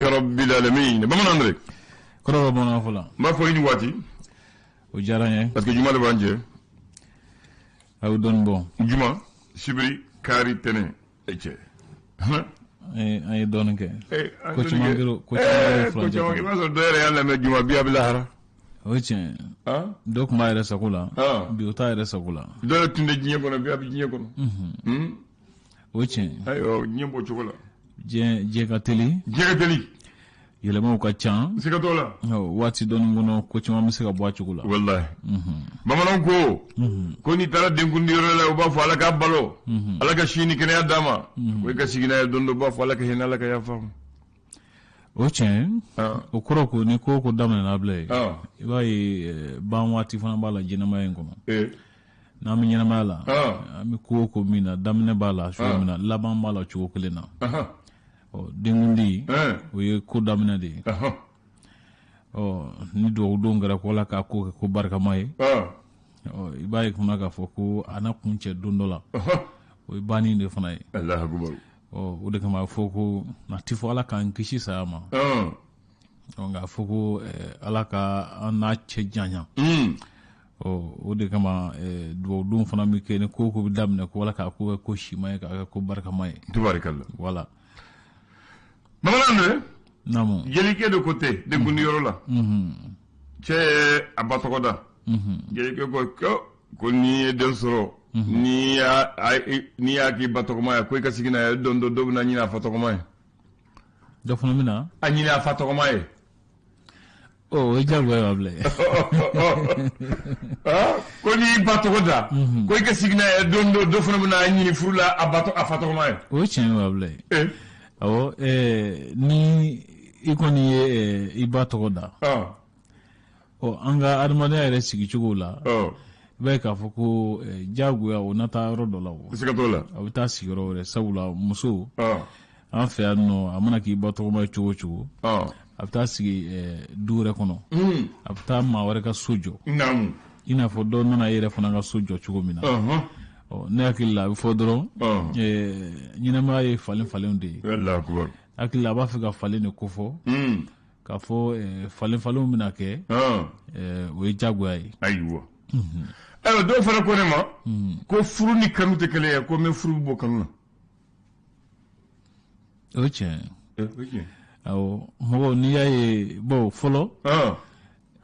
rabbil alamin bamanan rek koro bona fula ma fo ni wati o jaranye parce que juma le banje aw don bon juma sibri kari tene ece ay don ke ko ci mangiro fula ko ma so dere yalla me juma biya bilahara oche dok ma ira sakula bi uta ira sakula do tunde jinye kono biya bi jinye kono oche ayo nyembo chokola je ka teli yelema ka can sika tola wati don ngono ko ci mam sika bo chukula wallahi bamanan ko ni tara dengundi yoro la ba fo ala ka balo ala ka shini kene adama ko ka sigina dondo ba fo ala ka hina ala ka ya fam oche o koro ko ni ko damna na ble ibai ban wati fana bala jina mayen ko na mi nyina mala ami ko mina damne bala sho mina laban bala chukulina dengundi o ye ko damina de ni do ngara ko la ka ko barka mai ibai kuma ka fo ko ana kunche dondola o bani de fana Allah akbar o de kama fo ko na tifo ala kan kishi sama nga fo ko ala ka ana che janya o de kama do dum fana mi ke ne ko damna ko wala ka ko shimay ka ko barka mai tubarakallah voilà maman namo jelike de côté de guniyoro la che abatokoda jelike ko ni den soro ni ya ki batokoma ko ka sigina dondo do na nyina fatokoma do fona mina anyina fatokoma e jago e wable ko ni batokoda ko ka sigina dondo do fona mina anyini furula abato afatokoma o chen wable awo ni ikoni ibatokoda anga armane yare sigi chugula bai ka fo ko jagoya o nata yɔrɔ dɔ la o sika to la a bɛ taa sigi yɔrɔ wɛrɛ sabula muso an fɛ yan nɔ a mana k'i ba tɔgɔma cogo cogo a bɛ taa sigi du wɛrɛ kɔnɔ a bɛ taa maa wɛrɛ ka so jɔ i n'a fɔ dɔ nana e yɛrɛ fana ka so jɔ cogo min na ne hakili la a bɛ fɔ dɔrɔn ɲɛnɛmaya ye falen de ye hakili la a b'a fɛ ka falen de kofɔ k'a fɔ falen bɛna kɛ o ye jagoya ye ayiwa ayo do fara ko ne ma ko furu ni kanu te kele ya ko me furu bo kanu o tiɲɛ awɔ mɔgɔ n'i y'a ye bon fɔlɔ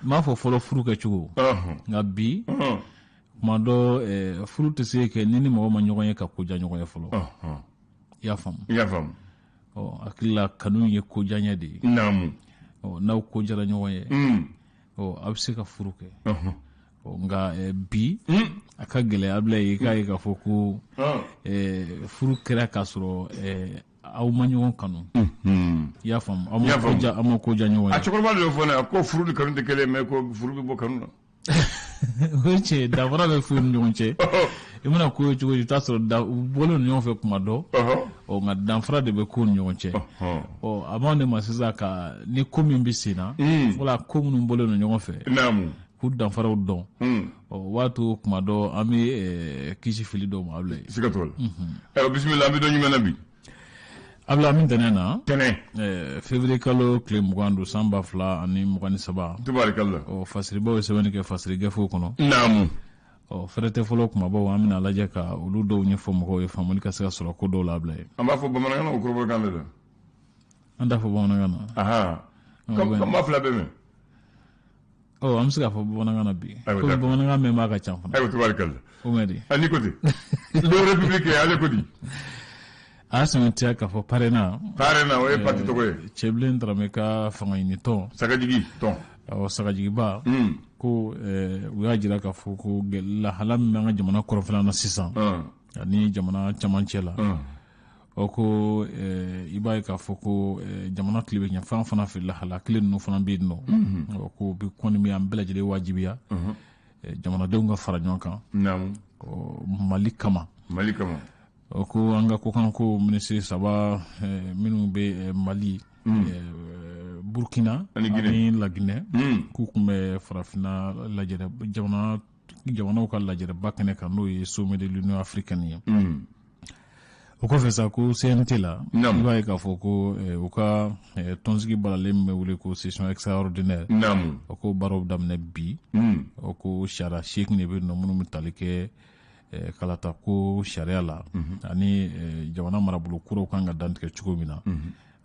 m'a fɔ fɔlɔ furu kɛcogo nka bi kuma dɔ furu tɛ se kɛ ni mɔgɔ ma ɲɔgɔn ye ka koja ɲɔgɔn ye fɔlɔ i y'a faamu hakili la kanu ye kojaɲɛ de ye n'aw kojara ɲɔgɔn ye a bɛ se ka furu kɛ nga bi a ka gɛlɛya bila ye k'a ye k'a fɔ ko furu kɛra k'a sɔrɔ aw ma ɲɔgɔn kanu i y'a faamu aw ma koja ɲɔgɔn ye a cɛkɔrɔba de fɔ ne ko furu ni kanu tɛ kelen mais ko furu bɛ bɔ kanu na o ye tiɲɛ danfara bɛ furu ni ɲɔgɔn cɛ i mana ko ye cogo i t'a sɔrɔ u bɔlen ni ɲɔgɔn fɛ kuma dɔ nka danfara de bɛ ko ni ɲɔgɔn cɛ a b'anw de ma sisan ka ni ko min bɛ sen na wala ko minnu bɔlen ni ɲɔgɔn fɛ k'u danfaraw dɔn waatu kuma dɔ an bɛ kisi fili dɔw ma abla siga to la bismillah an bɛ dɔ ɲumɛn bi abla min tɛnɛn na février kalo tile 20 don san 2023 tubaarikala fasiribaw ye sɛbɛnni kɛ fasiri gɛfɛw kɔnɔ naamu fɛrɛ tɛ fɔlɔ kumabaw an bɛna lajɛ ka olu dɔw ɲɛfɔ mɔgɔw ye faamuli ka se ka sɔrɔ ko dɔw la abla ye an b'a fɔ bamanankan na o kɔrɔbɔrɔkan de la an t'a fɔ bamanankan na comme ma fila bɛ mɛn an bɛ se k'a fɔ bamanankan na bi ko bamanankan mɛn b'a ka ca fana ayiwa tubaarikala o mɛ di ani ko ten do république ale ko di a sɛmɛntiya k'a fɔ parena o ye parti tɔgɔ ye cɛbilen Daramɛ ka fanga ɲini tɔn sagajigi tɔn sagajigiba ko u y'a jira k'a fɔ ko lahala min bɛ an ka jamana kɔrɔnfɛla na sisan ani jamana camancɛ la ko i b'a ye k'a fɔ ko jamana tile bɛ ɲɛfan fana fɛ lahala kelen ninnu fana bɛ yen nɔ ko bi kɔni bɛ an bɛɛ lajɛlen wajibiya jamanadenw ka fara ɲɔgɔn kan Mali kama ko an ka kokan ko minisiri saba minnu bɛ Mali Burkina ani Laginɛ k'u tun bɛ farafinna jamanaw ka lajɛrɛba kɛnɛ kan n'o ye sommet de l'Union africaine ye o kɔfɛ sa ko CNT la i b'a ye k'a fɔ ko u ka tɔnsigi balalen min bɛ wele ko session extraordinaire o ko baaraw daminɛ bi o ko sariya 8 de bɛ yen nɔ minnu bɛ tali kɛ kalata ko sariya la ani jamana marabolo kuraw kan ka dantigɛ cogo min na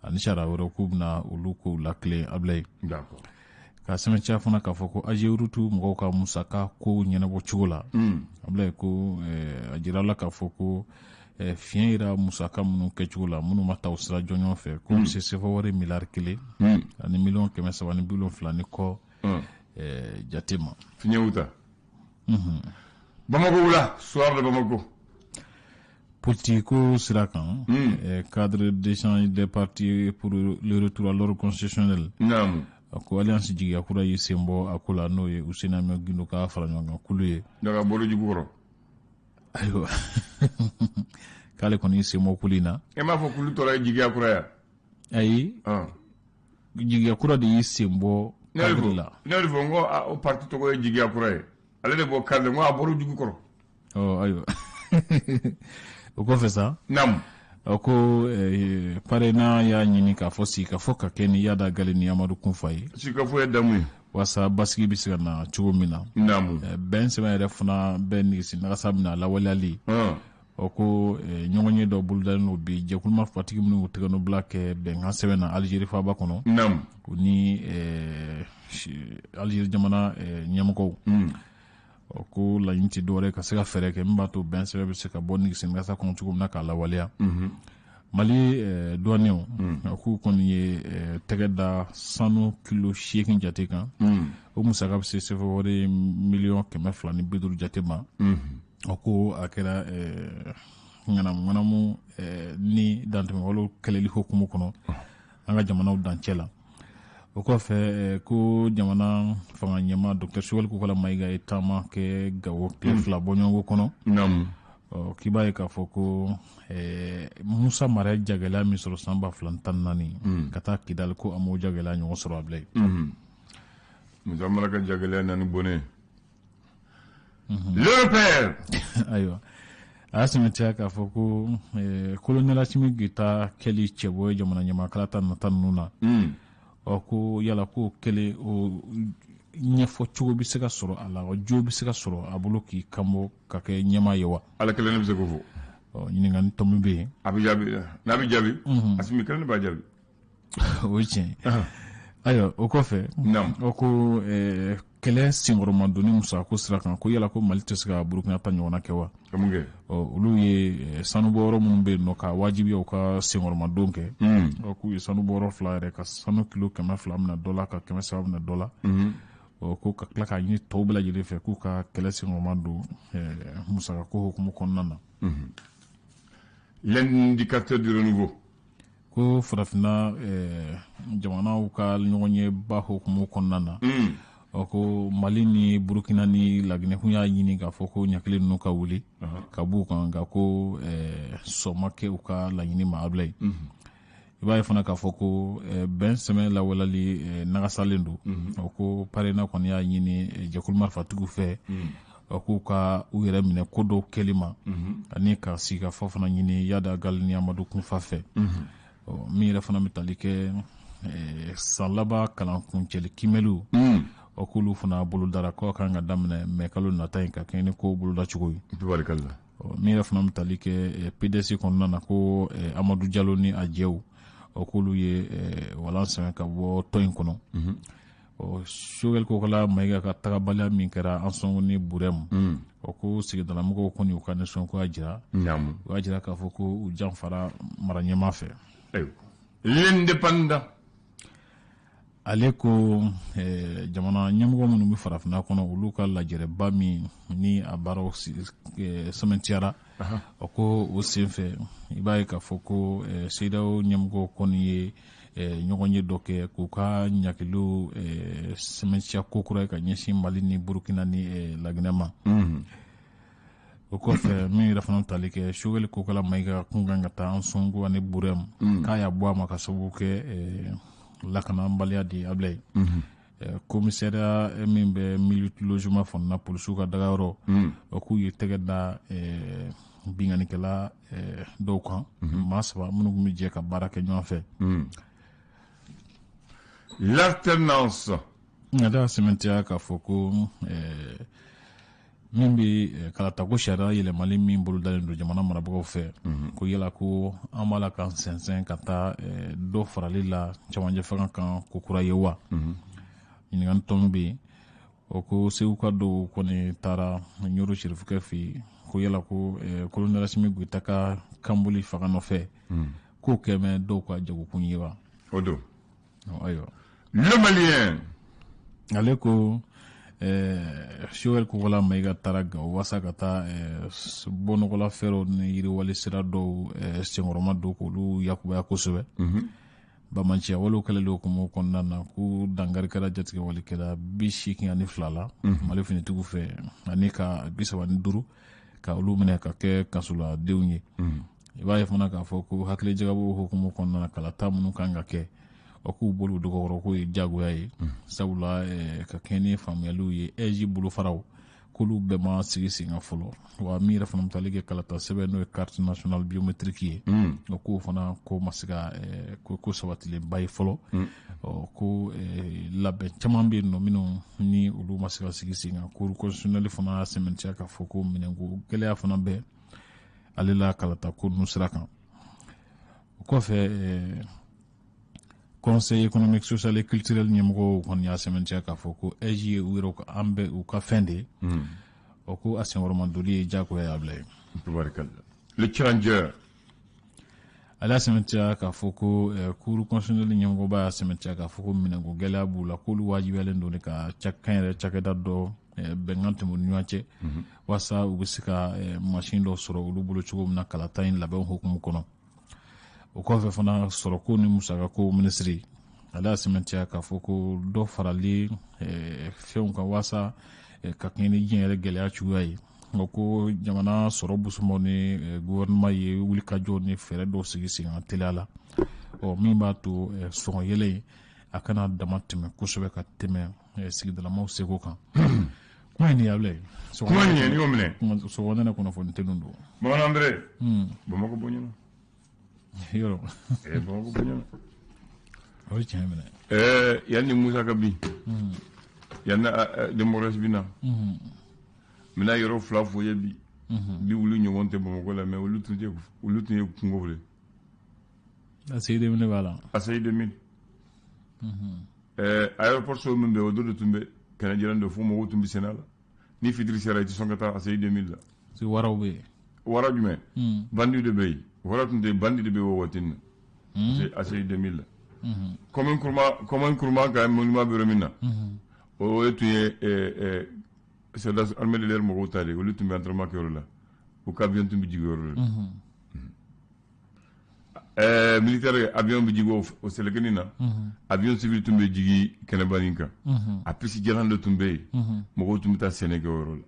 ani sariya wɛrɛw k'u bɛna olu kow lakile Ablaye ka sɛmɛntiya fana k'a fɔ ko AGEROUTU mɔgɔw ka musaka ko ɲɛnabɔ cogo la Ablaye ko a jirala k'a fɔ ko fiɲɛ yira musaka minnu kɛcogo la minnu ma taa o sira jɔnjɔn fɛ ko bɛ se sefa wari miliyari 1 ani miliyɔn 370 ni kɔ jate ma fiɲɛ wuta Bamako wula soir de Bamako politique ko sira kan cadre d'échange des partis pour le retour à l'ordre constitutionnel ko alliance jigiya kura yi sen bɔ a ko la n'o ye Useni Amiyɔn Gindo ka fara ɲɔgɔn kan kulu ye daga bolo jugu kɔrɔ ayiwa k'ale kɔni y'i sen bɔ kulu in na e m'a fɔ kulu tɔra ye jigiya kura ya ayi jigiya kura de y'i sen bɔ cadre la ne yɛrɛ fɔ n ko o parti tɔgɔ ye jigiya kura ye ale de bɔ cadre n ko a bolo jugu kɔrɔ ayiwa o kɔfɛ sa ko parena y'a ɲini k'a fɔ sikafɔ ka kɛ ni Yada Gale ni Amadu Kunfa ye sikafɔ ye damu ye wasa basigi bɛ se ka na cogo min na bɛn sɛbɛn yɛrɛ fana bɛ nigisi nagasa mina lawaleyali ko ɲɔgɔn ye dɔ bolodalen n'o bi jɛkuluma fatigi minnu y'u tɛgɛ nɔbila kɛ bɛnkan sɛbɛn na Aligérie faaba kɔnɔ o ni Aligérie jamana ɲɛmɔgɔw ko laɲini tɛ dɔwɛrɛ ka se ka fɛɛrɛ kɛ min b'a to bɛn sɛbɛn bɛ se ka bɔ nigisi nagasa kɔnɔ cogo min na k'a lawaleya Mali douaniers k'u kɔni ye tɛgɛ da sanu kilo 8 jate kan o musaka bɛ se sefa wari miliyɔn 250 jate ma ko a kɛra ŋanamu ni dantɛmɛwalew kɛlɛli hukumu kɔnɔ an ka jamanaw dancɛ la o kɔfɛ ko jamana fanga ɲɛma Dr Soweli Kokala Mayiga ye taama kɛ Gawo tile 2 bɔɲɔgɔnko kɔnɔ k'i b'a ye k'a fɔ ko Musa Mara jagɛlɛya min sɔrɔ san 2014 ka taa Kidali ko a m'o jagɛlɛya ɲɔgɔn sɔrɔ Ablaye Musa Mara ka jagɛlɛya nani bɔnnen le père ayiwa a y'a sɛmɛntiya k'a fɔ ko colonel Asimi Goita kɛli cɛbɔ ye jamana ɲamakala ta nata ninnu na ko yala ko kɛlen o ɲɛfɔ cogo bɛ se ka sɔrɔ a la jo bɛ se ka sɔrɔ a bolo k'i kanbɔ ka kɛ ɲɛmaa ye wa ala kelen ne bɛ se k'o fɔ ɲininkali tɔmi bɛ yen a bɛ jaabi n'a bɛ jaabi Asimi kelen ne b'a jaabi o ye tiɲɛ ayiwa o kɔfɛ o ko kɛlɛ senkɔrɔmadonni musako sira kan ko yala ko Mali tɛ se ka Burukina ta ɲɔgɔnna kɛ wa olu ye sanubɔyɔrɔ minnu bɛ yen nɔ ka wajibiya u ka senkɔrɔmadon kɛ k'u ye sanubɔyɔrɔ 2 yɛrɛ ka sanu kilo 200 minɛ dɔ la ka 300 minɛ dɔ la ko ka tila k'a ɲini tɔw bɛɛ lajɛlen fɛ k'u ka kɛlɛ senkɔrɔmadon musakako hukumu kɔnɔna na l'indicateur du renouveau ko farafinna jamanaw ka ɲɔgɔn ye ba hukumu kɔnɔna na ko Mali ni Burukina ni Laginɛ kun y'a ɲini k'a fɔ ko ɲakelen ninnu ka wuli ka b'u kan nka ko sɔn kɛ u ka laɲini ma Ablaye i b'a ye fana k'a fɔ ko bɛn sɛmɛ lawalali nagasalen don ko parena kɔni y'a ɲini jɛkulu marifatigiw fɛ k'u ka u yɛrɛ minɛ ko dɔw kɛli ma ani ka sigikafɔ fana ɲini Yada Gale ni Amadu Kunfa fɛ min yɛrɛ fana bɛ tali kɛ san laban kalankuncɛli kimɛliw k'olu fana bolodara ko kan ka daminɛ mɛ kalo nata in ka kɛ ni ko boloda cogo ye min yɛrɛ fana bɛ tali kɛ PDS kɔnɔna na ko Amadu Jalo ni a jɛw k'olu ye walan sɛmɛ ka bɔ tɔn in kɔnɔ Soweli Kokala Mayiga ka tagabaliya min kɛra an sɔn ni Burɛmu ko sigidalamɔgɔw kɔni u ka nisɔn ko a jira u y'a jira k'a fɔ ko u janfara mara ɲɛmaa fɛ l'indépendant ale ko jamana ɲɛmɔgɔ minnu bɛ farafinna kɔnɔ olu ka lajɛrɛba min ni a baaraw sɛmɛntiyara ko o senfɛ i b'a ye k'a fɔ ko CEDEAO ɲɛmɔgɔ kɔni ye ɲɔgɔn ye dɔ kɛ k'u ka ɲakiliw sɛmɛntiya ko kura ye ka ɲɛsin Mali ni Burukina ni Laginɛ ma o kɔfɛ min yɛrɛ fana tali kɛ Soweli Kokala Mayiga kun kan ka taa an sɔnko ani Burɛmu k'a y'a bɔ a ma ka sababu kɛ lakanabaliya di Ablaye commissariat min bɛ milite logement fana polisiw ka dagayɔrɔ o k'u ye tɛgɛ da binganikɛla dɔw kan maa 3 minnu tun bɛ jɛ ka baara kɛ ɲɔgɔn fɛ. L'alternance. Nka da sɛmɛntiya k'a fɔ ko min bɛ kalata ko sariya yɛlɛmali min bolo dalen don jamana marabagaw fɛ ko yala ko an b'a la k'an sɛnsɛn ka taa dɔ farali la cɛmancɛ fanga kan ko kura ye wa. ɲininkali tɔn bɛ yen o ko segu ka dɔw kɔni taara ɲoro sirifukɛ fɛ yen ko yala ko kolonɛl Asimi Goyita ka kanboli fanga nɔfɛ k'o kɛmɛ dɔw ka jagokun ye wa. O don. Ayiwa. Le Malien. Ale ko Joel Kokola Mayiga taara Gawo wasa ka taa bɔnɔgɔla fɛrɛw ni yiriwali sira dɔw senkɔrɔma don k'olu yakubaya kosɛbɛ. Bamanciya walew kɛlen don hukumu kɔnɔna na k'u dankari kɛra jatigɛwalikɛla 82 la Mali finitigiw fɛ ani ka 35 ka olu minɛ ka kɛ kasoladenw ye. I b'a ye fana k'a fɔ ko hakilijagabo hukumu kɔnɔna na kalata minnu kan ka kɛ o k'u bolo dɔgɔkɔrɔ k'o ye jagoya ye sabula ka kɛ ni faamuyaliw ye EJ bolofaraw k'olu bɛɛ ma sigi sen kan fɔlɔ wa min yɛrɛ fana bɛ taali kɛ kalata sɛbɛn n'o ye carte nationale biométrique ye o k'o fana ko ma se ka ko sabatilenba ye fɔlɔ ko labɛn caman bɛ yen nɔ minnu ni olu ma se ka sigi sen kan cour constitutionnelle fana sɛmɛntiya k'a fɔ ko minɛnko gɛlɛya fana bɛ ale la kalata ko ninnu sira kan o kɔfɛ Conseil économique, social et culturel ɲɛmɔgɔw kɔni y'a sɛmɛntiya k'a fɔ ko EJ ye u yɛrɛ an bɛ u ka fɛn de ye o ko a senkɔrɔma doli ye diyagoya y'a bila ye. Le challenger. Ale y'a sɛmɛntiya k'a fɔ ko cour constitutionnelle ɲɛmɔgɔba y'a sɛmɛntiya k'a fɔ ko minɛnko gɛlɛya b'u la k'olu wajibiyalen don ka kan yɛrɛ cakɛda dɔ bɛnkan tɛmɛ u ni ɲɔgɔn cɛ walasa u bɛ se ka machine dɔ sɔrɔ olu bolo cogo min na kalata in labɛn hukumu kɔnɔ. O kɔfɛ fana sɔrɔko ni musakako minisiri ale y'a sɛmɛntiya k'a fɔ ko dɔ farali fɛnw kan walasa ka kɛɲɛ ni diɲɛ yɛrɛ gɛlɛya cogoya ye nka ko jamana sɔrɔ busumaw ni gouvernement ye wulikajɔ ni fɛɛrɛ dɔw sigi sen kan teliya la min b'a to sɔngɔ yɛlɛ a kana dama tɛmɛ kosɛbɛ ka tɛmɛ sigidalamaw seko kan. Kuma in ni y'a bila ye. Kuma in ye ni y'o minɛ. Sɔgɔmada ne kunnafoni tɛnu don. Bamanan André. Bamakɔ bonyana. Yɔrɔ. Bamakɔ bonyana. O ye tiɲɛ minɛ. Yanni ni Musa ka bin. Yanni démocratie bɛ na. N bɛna yɔrɔ 2 fɔ ye bi. Bi olu ɲɔgɔn tɛ Bamakɔ la mais olu tun ye kungo wele. ACI 2000 b'a la. ACI 2000. Aéroport so min bɛ o dɔ de tun bɛ kɛnɛ jiran dɔ fo mɔgɔw tun bɛ sɛnɛ la. Ni fitiri sera i tɛ sɔn ka taa ACI 2000 la. Si waraw bɛ yen. Wara jumɛn? Bandi de bɛ yen. Wara tun tɛ bandi de bɛ yen o waati nin na. ACI 2000 la. Commune kuruma ka monument bɛ yɔrɔ min na. O tun ye soldats armés de l'air mɔgɔw ta de olu tun bɛ entraînement kɛ yɔrɔ la. U ka avion tun bɛ jigin yɔrɔ la. Militaire avion bɛ jigin o Sɛlɛkɛni na. Avion civil tun bɛ jigin Kɛnɛbani kan. A piste jalan dɔ tun bɛ yen. Mɔgɔw tun bɛ taa sɛnɛ kɛ o yɔrɔ la.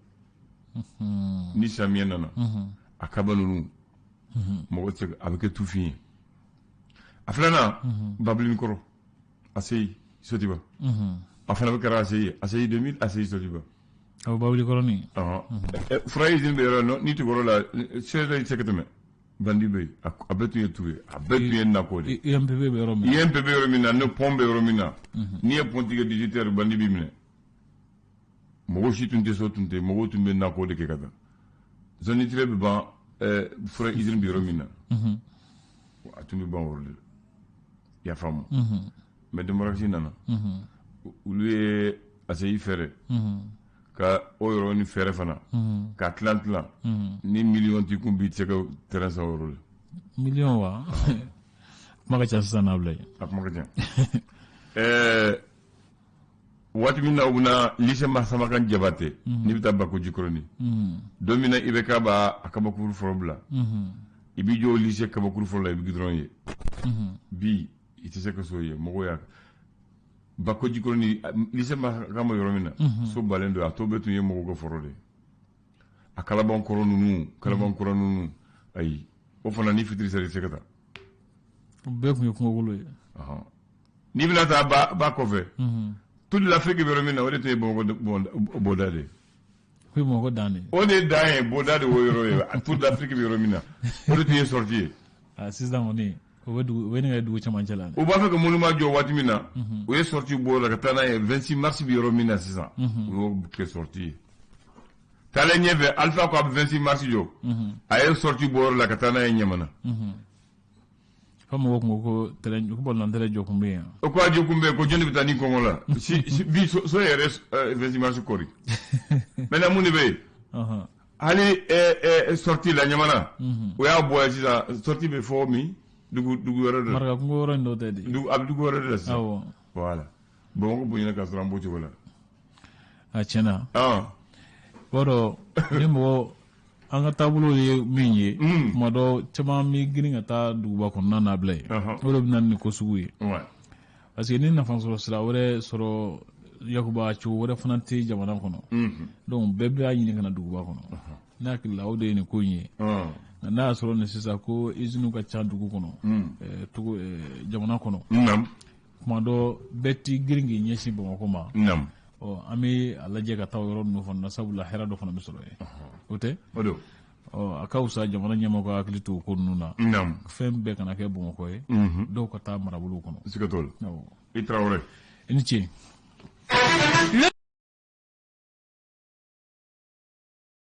Ni samiyɛ nana a kaba ninnu mɔgɔ tɛ a bɛ kɛ tufin ye. A filanan Babilinkɔrɔ ACI Sotiba. A fana bɛ kɛra ACI ye ACI 2000 ACI Sotiba. A bɛ Babilinkɔrɔ nin. Fura usine bɛ yɔrɔ la n'i tɛ yɔrɔ la sɛgɛ tɛ se ka tɛmɛ. Bandi bɛ yen a bɛɛ tun ye tu ye a bɛɛ tun ye nakɔ de. INPP bɛ yɔrɔ min na. INPP bɛ yɔrɔ min na ne pont bɛ yɔrɔ min na. N'i ye pont tigɛ 18 heures bandi b'i minɛ. Mɔgɔw si tun tɛ so tun tɛ mɔgɔw tun bɛ nakɔ de kɛ ka taa. Zone tire bɛ ban fura usine bɛ yɔrɔ min na. A tun bɛ ban o yɔrɔ de la. I y'a faamu. Mais démocratie nana. Olu ye ACI fɛɛrɛ. Ka o yɔrɔ ni fɛɛrɛ fana. Ka tilan ni million ti kun bi tɛ se ka terrain san o yɔrɔ la. Million wa? Kuma ka ca sisan n'a bila ye. A kuma ka ca. Waati min na u bɛna lycée Masamakan Jabate n'i bɛ taa Bako Jikɔrɔni. Don min na i bɛ k'a b'a kabakuru fɔlɔ bila. I b'i jɔ lycée kabakuru fɔlɔ la i bɛ goudron ye. Bi i tɛ se ka so ye mɔgɔw y'a Bako Jikɔrɔni lycée Masamakan bɛ yɔrɔ min na so balen don a tɔ bɛɛ tun ye mɔgɔw ka fɔlɔ de ye. A kalabankɔrɔ ninnu ayi o fana ni fitiri sera i tɛ se ka taa. O bɛɛ tun ye kungokolo ye. N'i bɛna taa ba kɔfɛ toute l'Afrique bɛ yɔrɔ min na o de tun ye Bamakɔ boda de ye. ko Bamakɔ dan de. o de ye dan ye boda de o yɔrɔ ye toute l'Afrique bɛ yɔrɔ min na o de tun ye sortie ye. sisan kɔni o bɛ ne ka dugu cɛmancɛ la. u b'a fɛ ka monument jɔ waati min na u ye sortie bɔ o la ka taa n'a ye 26 mars bɛ yɔrɔ min na sisan u y'o kɛ sortie ye. taalen ɲɛfɛ Alifa ko a bɛ 26 mars jɔ a ye sortie bɔ o yɔrɔ la ka taa n'a ye Ɲamana. fo mɔgɔw tun ko ko bɔlɔntɛrɛ jɔ kun bɛ yen. o ko a jɔ kun bɛ yen ko jɔnni bɛ taa ni kɔngɔ la bi so yɛrɛ 26 mars kɔri maintenant mun de bɛ yen hali sortie la Ɲamana o y'a bɔ yan sisan sortie bɛ fɔ min dugu wɛrɛ de la. maraka kungo yɔrɔ in dɔ tɛ de. a bɛ dugu wɛrɛ de la sisan. awɔ voilà Bamakɔ bonyana ka sɔrɔ an b'o cogo la. a tiɲɛna. bɔrɔ ni mɔgɔ an ka taabolo ye min ye tuma dɔ caman bɛ girin ka taa duguba kɔnɔna na bila yen o de bɛ na ni ko sugu ye parce que ni nafa sɔrɔ sira wɛrɛ sɔrɔ Yakuba cogo wɛrɛ fana tɛ jamana kɔnɔ donc bɛɛ b'a ɲini ka na duguba kɔnɔ ne hakili la o de ye nin ko in ye nka n'a y'a sɔrɔ nin sisan ko usines ka ca dugu kɔnɔ jamana kɔnɔ tuma dɔ bɛɛ tɛ girin k'i ɲɛsin Bamakɔ ma an bɛ a lajɛ ka taa yɔrɔ ninnu fana na sabula hɛrɛ dɔ fana bɛ sɔrɔ yen o tɛ a ka fisa jamana ɲɛmɔgɔ ka hakili to o ko ninnu na fɛn bɛɛ kana kɛ Bamakɔ ye dɔw ka taa marabolo kɔnɔ siga t'o la i Tarawele i ni ce.